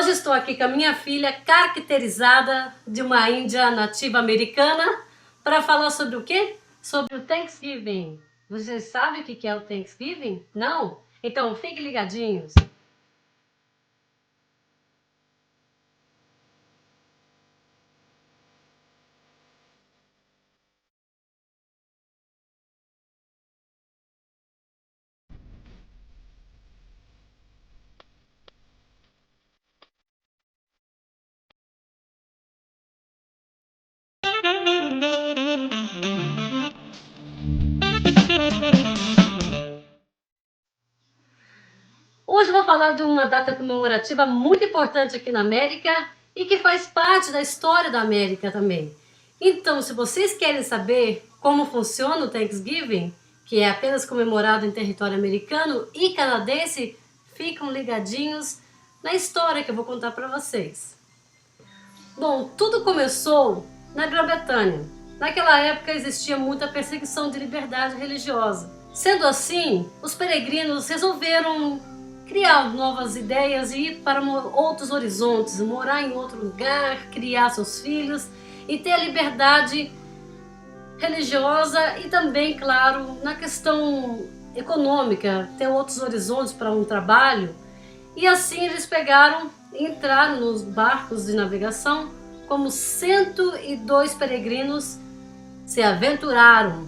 Hoje estou aqui com a minha filha caracterizada de uma índia nativa americana para falar sobre o quê? Sobre o Thanksgiving. Vocês sabem o que é o Thanksgiving? Não? Então fiquem ligadinhos. Hoje eu vou falar de uma data comemorativa muito importante aqui na América e que faz parte da história da América também. Então, se vocês querem saber como funciona o Thanksgiving, que é apenas comemorado em território americano e canadense, ficam ligadinhos na história que eu vou contar para vocês. Bom, tudo começou na Grã-Bretanha. Naquela época existia muita perseguição de liberdade religiosa. Sendo assim, os peregrinos resolveram criar novas ideias e ir para outros horizontes, morar em outro lugar, criar seus filhos e ter a liberdade religiosa e também, claro, na questão econômica, ter outros horizontes para um trabalho. E assim eles pegaram e entraram nos barcos de navegação, como 102 peregrinos se aventuraram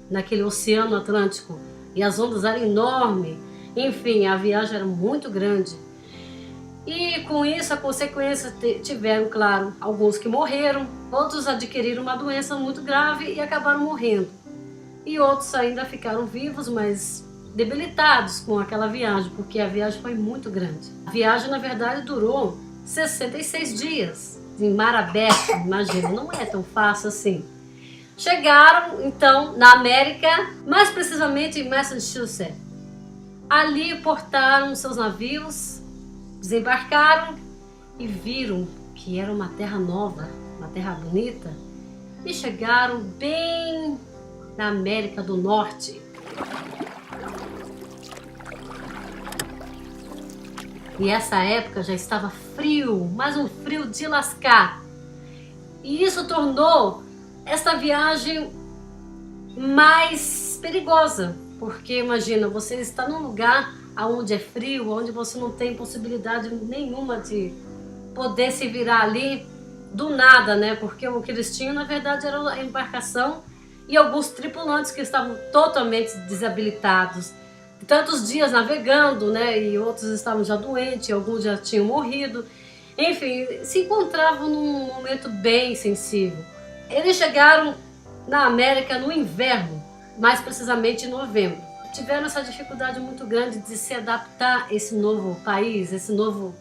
naquele oceano Atlântico e as ondas eram enormes. Enfim, a viagem era muito grande. E com isso a consequência tiveram, claro, alguns que morreram, outros adquiriram uma doença muito grave e acabaram morrendo. E outros ainda ficaram vivos, mas debilitados com aquela viagem, porque a viagem foi muito grande. A viagem, na verdade, durou 66 dias em mar aberto, imagina, não é tão fácil assim. Chegaram, então, na América, mais precisamente em Massachusetts. Ali portaram seus navios, desembarcaram e viram que era uma terra nova, uma terra bonita, e chegaram bem na América do Norte. E essa época já estava frio, mas um frio de lascar. E isso tornou esta viagem mais perigosa. Porque imagina, você está num lugar onde é frio, onde você não tem possibilidade nenhuma de poder se virar ali do nada, né? Porque o que eles tinham, na verdade, era a embarcação e alguns tripulantes que estavam totalmente desabilitados. Tantos dias navegando, né? E outros estavam já doentes, alguns já tinham morrido. Enfim, se encontravam num momento bem sensível. Eles chegaram na América no inverno, mais precisamente em novembro. Tiveram essa dificuldade muito grande de se adaptar a esse novo país, esse novo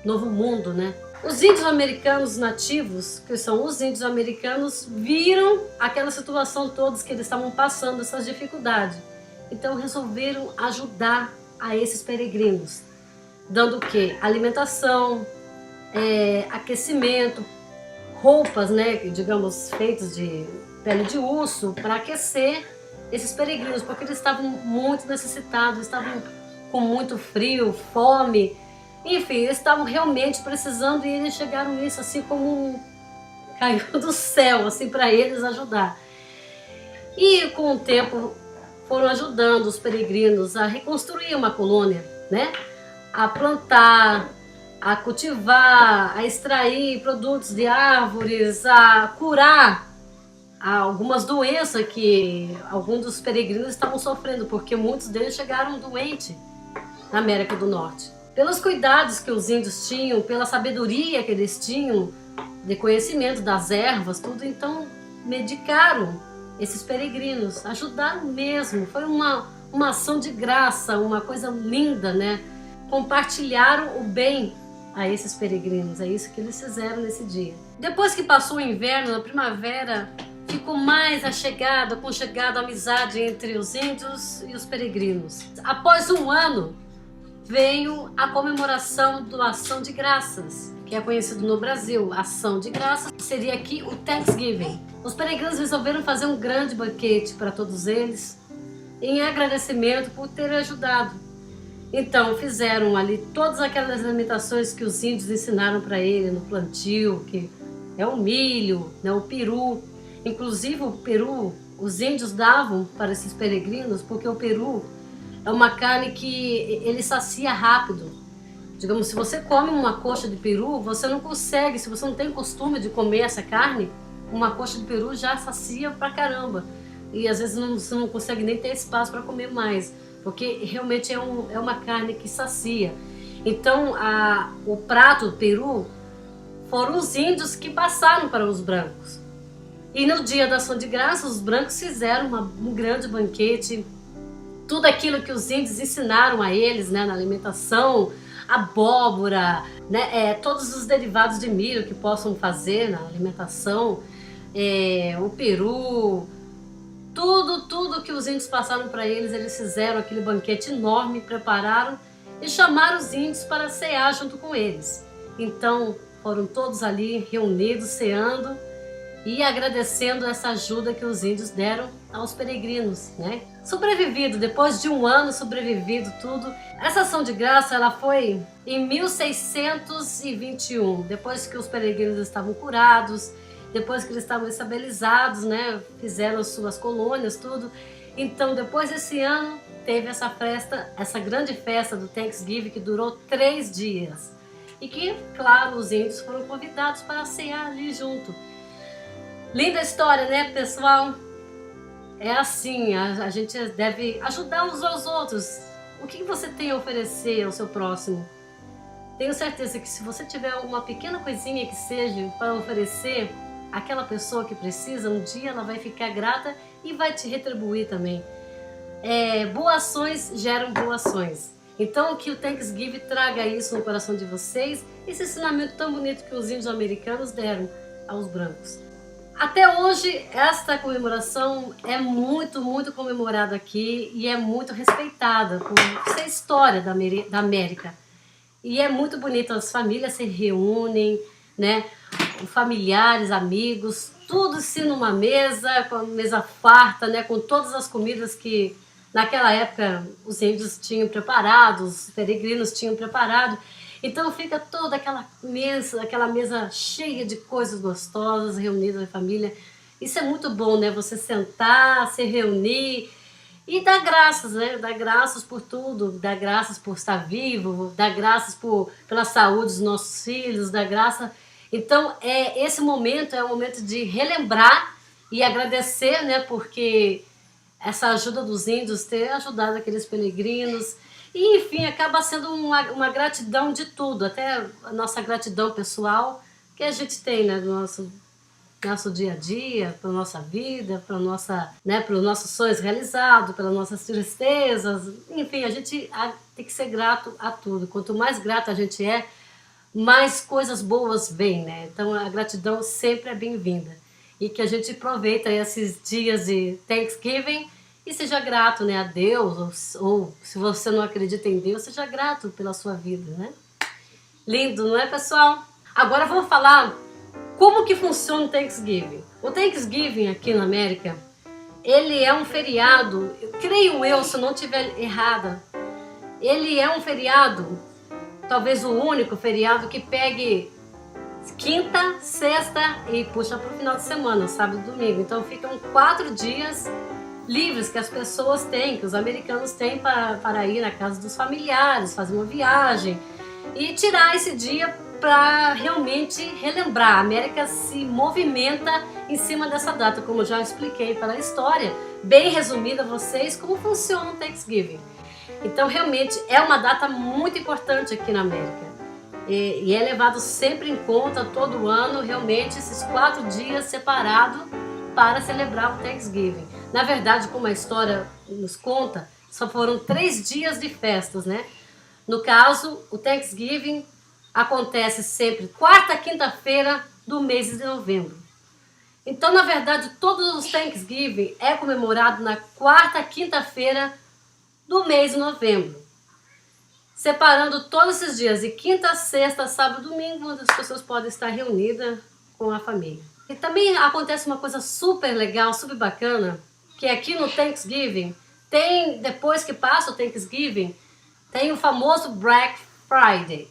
mundo, né? Os índios americanos nativos, que são os índios americanos, viram aquela situação toda que eles estavam passando, essas dificuldades. Então resolveram ajudar a esses peregrinos, dando o quê? Alimentação, aquecimento, roupas, né, digamos, feitas de pele de urso, para aquecer esses peregrinos, porque eles estavam muito necessitados, estavam com muito frio, fome, enfim, eles estavam realmente precisando e eles chegaram nisso assim como caiu do céu, assim, para eles ajudar. E com o tempo foram ajudando os peregrinos a reconstruir uma colônia, né? A plantar, a cultivar, a extrair produtos de árvores, a curar algumas doenças que alguns dos peregrinos estavam sofrendo, porque muitos deles chegaram doentes na América do Norte. Pelos cuidados que os índios tinham, pela sabedoria que eles tinham, de conhecimento das ervas, tudo, então medicaram esses peregrinos, ajudaram mesmo. Foi uma ação de graça, uma coisa linda, né? Compartilharam o bem a esses peregrinos, é isso que eles fizeram nesse dia. Depois que passou o inverno, na primavera, ficou mais aconchegada a amizade entre os índios e os peregrinos. Após um ano, veio a comemoração do Ação de Graças, que é conhecido no Brasil. Ação de Graças seria aqui o Thanksgiving. Os peregrinos resolveram fazer um grande banquete para todos eles, em agradecimento por terem ajudado. Então fizeram ali todas aquelas alimentações que os índios ensinaram para ele no plantio, que é o milho, né, o peru. Inclusive o peru, os índios davam para esses peregrinos, porque o peru é uma carne que ele sacia rápido. Digamos, se você come uma coxa de peru, você não consegue, se você não tem costume de comer essa carne, uma coxa de peru já sacia pra caramba. E às vezes você não consegue nem ter espaço para comer mais, porque realmente é uma carne que sacia. Então o prato do peru foram os índios que passaram para os brancos. E no dia da ação de graças, os brancos fizeram um grande banquete, tudo aquilo que os índios ensinaram a eles, né, na alimentação, abóbora, né, todos os derivados de milho que possam fazer na alimentação, o peru, tudo que os índios passaram para eles, eles fizeram aquele banquete enorme, prepararam e chamaram os índios para cear junto com eles. Então foram todos ali reunidos, ceando e agradecendo essa ajuda que os índios deram aos peregrinos, né? Sobrevivido, depois de um ano sobrevivido tudo. Essa ação de graça, ela foi em 1621, depois que os peregrinos estavam curados, depois que eles estavam estabilizados, né? Fizeram suas colônias, tudo. Então, depois desse ano, teve essa festa, essa grande festa do Thanksgiving, que durou 3 dias. E que, claro, os índios foram convidados para cear ali junto. Linda história, né, pessoal? É assim, a gente deve ajudar uns aos outros. O que você tem a oferecer ao seu próximo? Tenho certeza que se você tiver uma pequena coisinha que seja para oferecer àquela pessoa que precisa, um dia ela vai ficar grata e vai te retribuir também. Boas ações geram boas ações. Então que o Thanksgiving traga isso no coração de vocês, esse ensinamento tão bonito que os índios americanos deram aos brancos. Até hoje, esta comemoração é muito, muito comemorada aqui e é muito respeitada por ser história da América. E é muito bonito, as famílias se reúnem, né? Familiares, amigos, tudo assim numa mesa, com a mesa farta, né? Com todas as comidas que naquela época os índios tinham preparado, os peregrinos tinham preparado. Então fica toda aquela mesa cheia de coisas gostosas, reunidas em família. Isso é muito bom, né? Você sentar, se reunir e dar graças, né? Dar graças por tudo, dar graças por estar vivo, dar graças pela saúde dos nossos filhos, dar graça. Então esse momento é um momento de relembrar e agradecer, né? Porque essa ajuda dos índios ter ajudado aqueles peregrinos. E, enfim, acaba sendo uma gratidão de tudo, até a nossa gratidão pessoal que a gente tem, né, do nosso dia a dia, pela nossa vida, para os nossos sonhos realizados, pelas nossas tristezas. Enfim, a gente tem que ser grato a tudo. Quanto mais grato a gente mais coisas boas vêm, né? Então a gratidão sempre é bem-vinda. E que a gente aproveita esses dias de Thanksgiving e seja grato, né, a Deus, ou se você não acredita em Deus, seja grato pela sua vida, né? Lindo, não é, pessoal? Agora vamos falar como que funciona o Thanksgiving. O Thanksgiving aqui na América, ele é um feriado, creio eu, se eu não estiver errada, ele é um feriado, talvez o único feriado que pegue quinta, sexta e puxa para o final de semana, sábado e domingo. Então ficam 4 dias livres que as pessoas têm, que os americanos têm para ir na casa dos familiares, fazer uma viagem e tirar esse dia para realmente relembrar. A América se movimenta em cima dessa data, como eu já expliquei pela história, bem resumida a vocês, como funciona o Thanksgiving. Então realmente é uma data muito importante aqui na América e é levado sempre em conta todo ano, realmente esses 4 dias separados para celebrar o Thanksgiving. Na verdade, como a história nos conta, só foram 3 dias de festas, né? No caso, o Thanksgiving acontece sempre quarta, quinta-feira do mês de novembro. Então, na verdade, todos os Thanksgiving é comemorado na quarta, quinta-feira do mês de novembro. Separando todos esses dias, de quinta, sexta, sábado, domingo, onde as pessoas podem estar reunidas com a família. E também acontece uma coisa super legal, super bacana, que aqui no Thanksgiving, depois que passa o Thanksgiving, tem o famoso Black Friday.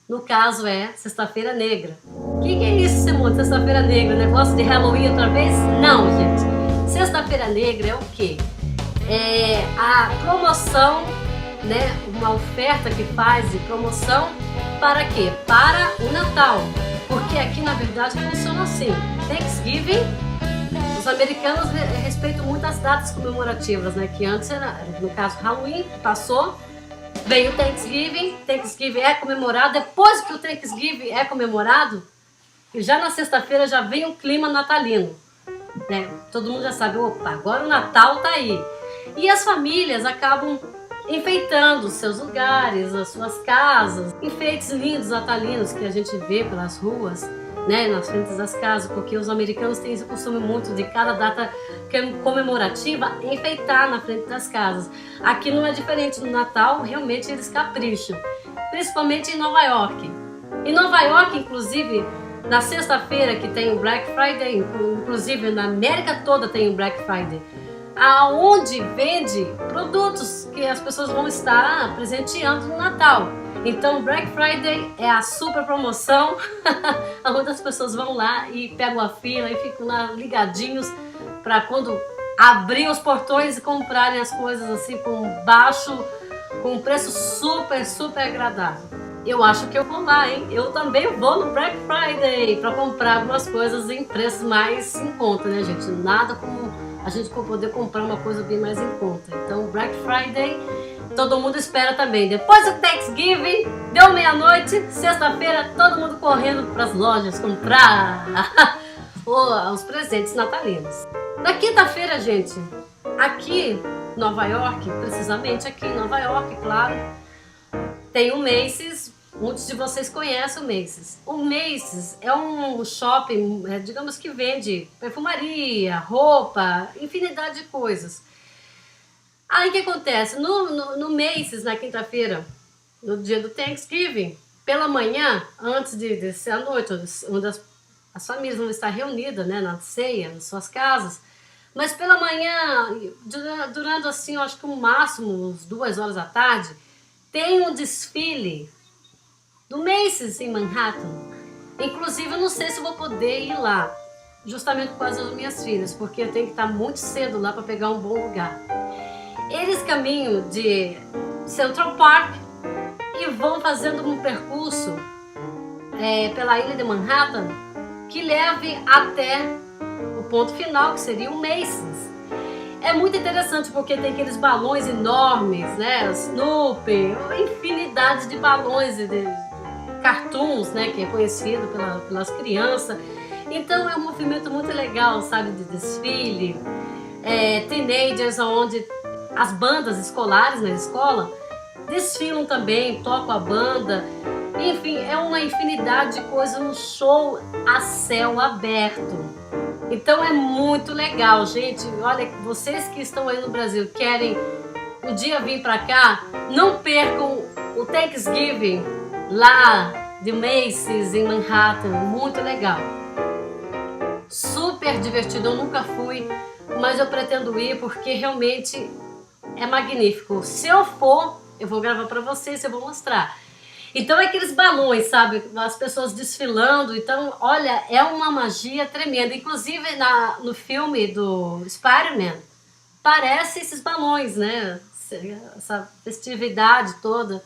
No caso é Sexta-feira Negra. O que é isso, Simone? Sexta-feira Negra? Negócio de Halloween outra vez? Não, gente. Sexta-feira Negra é o quê? É a promoção, né? Uma oferta que faz de promoção para quê? Para o Natal. Porque aqui, na verdade, funciona assim. Thanksgiving, os americanos respeitam muito as datas comemorativas, né? Que antes era, no caso, Halloween, passou. Veio o Thanksgiving, Thanksgiving é comemorado, depois que o Thanksgiving é comemorado, já na sexta-feira já vem o clima natalino, né? Todo mundo já sabe, opa, agora o Natal tá aí. E as famílias acabam enfeitando os seus lugares, as suas casas, enfeites lindos natalinos que a gente vê pelas ruas, né, nas frentes das casas, porque os americanos têm esse costume muito de cada data comemorativa enfeitar na frente das casas. Aqui não é diferente, no Natal realmente eles capricham, principalmente em Nova York. Em Nova York, inclusive, na sexta-feira que tem o Black Friday, inclusive na América toda tem o Black Friday, aonde vende produtos que as pessoas vão estar presenteando no Natal. Então, Black Friday é a super promoção, onde as pessoas vão lá e pegam a fila e ficam lá ligadinhos para quando abrir os portões e comprarem as coisas assim com um preço super agradável. Eu acho que eu vou lá, hein? Eu também vou no Black Friday para comprar algumas coisas em preços mais em conta, né, gente? Nada como a gente poder comprar uma coisa bem mais em conta. Então, Black Friday, todo mundo espera também. Depois do Thanksgiving, deu meia-noite, sexta-feira, todo mundo correndo para as lojas comprar os presentes natalinos. Na quinta-feira, gente, aqui em Nova York, precisamente aqui em Nova York, claro, tem o Macy's. Muitos de vocês conhecem o Macy's. O Macy's é um shopping, digamos que vende perfumaria, roupa, infinidade de coisas. Aí o que acontece? No Macy's, na quinta-feira, no dia do Thanksgiving, pela manhã, antes de ser a noite, onde as famílias vão estar reunidas, né, na ceia, nas suas casas, mas pela manhã, durante assim, eu acho que no máximo, uns 2 horas da tarde, tem um desfile do Macy's em Manhattan. Inclusive, eu não sei se eu vou poder ir lá, justamente por causa das minhas filhas, porque eu tenho que estar muito cedo lá para pegar um bom lugar. Eles caminham de Central Park e vão fazendo um percurso pela ilha de Manhattan que leve até o ponto final, que seria o Macy's. É muito interessante porque tem aqueles balões enormes, né? Snoopy, infinidade de balões, de cartoons, né? Que é conhecido pelas crianças. Então é um movimento muito legal, sabe? De desfile. Teenagers, onde as bandas escolares na escola desfilam também, tocam a banda. Enfim, é uma infinidade de coisas, um show a céu aberto. Então é muito legal, gente. Olha, vocês que estão aí no Brasil, querem um dia vir para cá, não percam o Thanksgiving lá de Macy's em Manhattan. Muito legal. Super divertido. Eu nunca fui, mas eu pretendo ir porque realmente é magnífico. Se eu for, eu vou gravar para vocês, eu vou mostrar. Então é aqueles balões, sabe? As pessoas desfilando. Então, olha, é uma magia tremenda. Inclusive no filme do Spider-Man, parece esses balões, né? Essa festividade toda.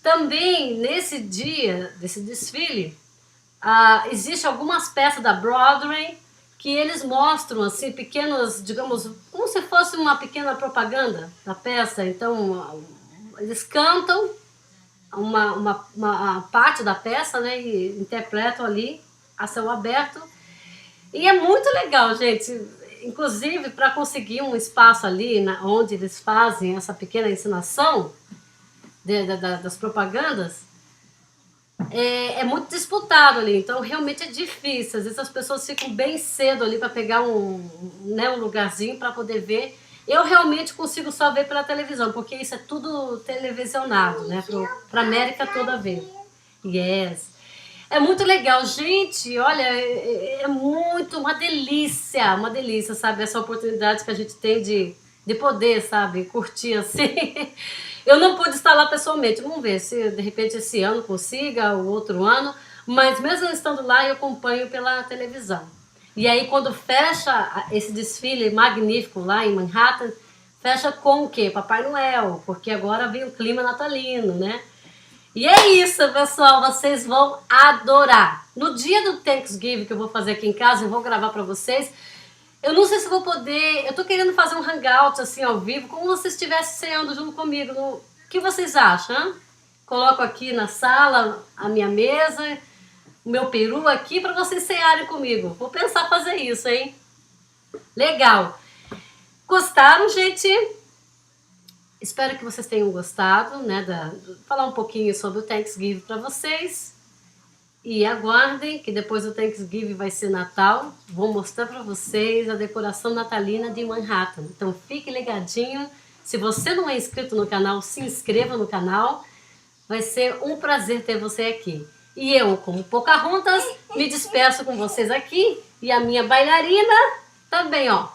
Também nesse dia, desse desfile, existe algumas peças da Broadway que eles mostram, assim, pequenas, digamos, como se fosse uma pequena propaganda da peça. Então, eles cantam uma parte da peça, né, e interpretam ali a céu aberto. E é muito legal, gente. Inclusive, para conseguir um espaço ali onde eles fazem essa pequena encenação das propagandas, é muito disputado ali. Então, realmente é difícil. Às vezes as pessoas ficam bem cedo ali para pegar um lugarzinho para poder ver. Eu realmente consigo só ver pela televisão, porque isso é tudo televisionado, né? Para a América toda ver. Yes. É muito legal, gente. Olha, é muito uma delícia, sabe? Essa oportunidade que a gente tem de poder, sabe? Curtir assim. Eu não pude estar lá pessoalmente, vamos ver se de repente esse ano consiga, o outro ano, mas mesmo estando lá eu acompanho pela televisão. E aí quando fecha esse desfile magnífico lá em Manhattan, fecha com o quê? Papai Noel, porque agora vem o clima natalino, né? E é isso, pessoal, vocês vão adorar. No dia do Thanksgiving que eu vou fazer aqui em casa, eu vou gravar pra vocês. Eu não sei se vou poder, eu tô querendo fazer um hangout assim ao vivo, como se estivesse ceando junto comigo. O que vocês acham? Hein? Coloco aqui na sala a minha mesa, o meu peru aqui para vocês cearem comigo. Vou pensar fazer isso, hein? Legal. Gostaram, gente? Espero que vocês tenham gostado, né? Falar um pouquinho sobre o Thanksgiving para vocês. E aguardem que depois do Thanksgiving vai ser Natal. Vou mostrar para vocês a decoração natalina de Manhattan. Então fique ligadinho. Se você não é inscrito no canal, se inscreva no canal. Vai ser um prazer ter você aqui. E eu, como Pocahontas, me despeço com vocês aqui. E a minha bailarina também, ó.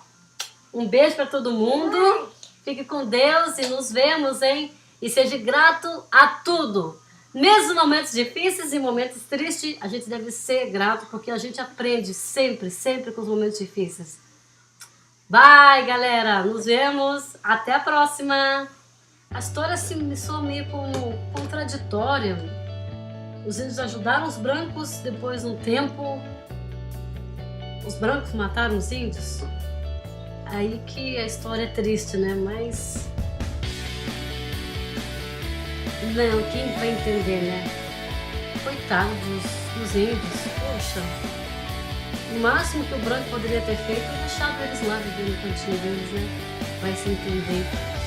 Um beijo para todo mundo. Fique com Deus e nos vemos, hein? E seja grato a tudo. Mesmo em momentos difíceis e momentos tristes, a gente deve ser grato, porque a gente aprende sempre, sempre com os momentos difíceis. Bye, galera! Nos vemos! Até a próxima! A história me soa meio como contraditória. Os índios ajudaram os brancos, depois, num tempo, os brancos mataram os índios. Aí que a história é triste, né? Mas... não, quem vai entender, né? Coitado dos índios, poxa. O máximo que o branco poderia ter feito é deixado eles lá vivendo no cantinho deles, né? Vai se entender.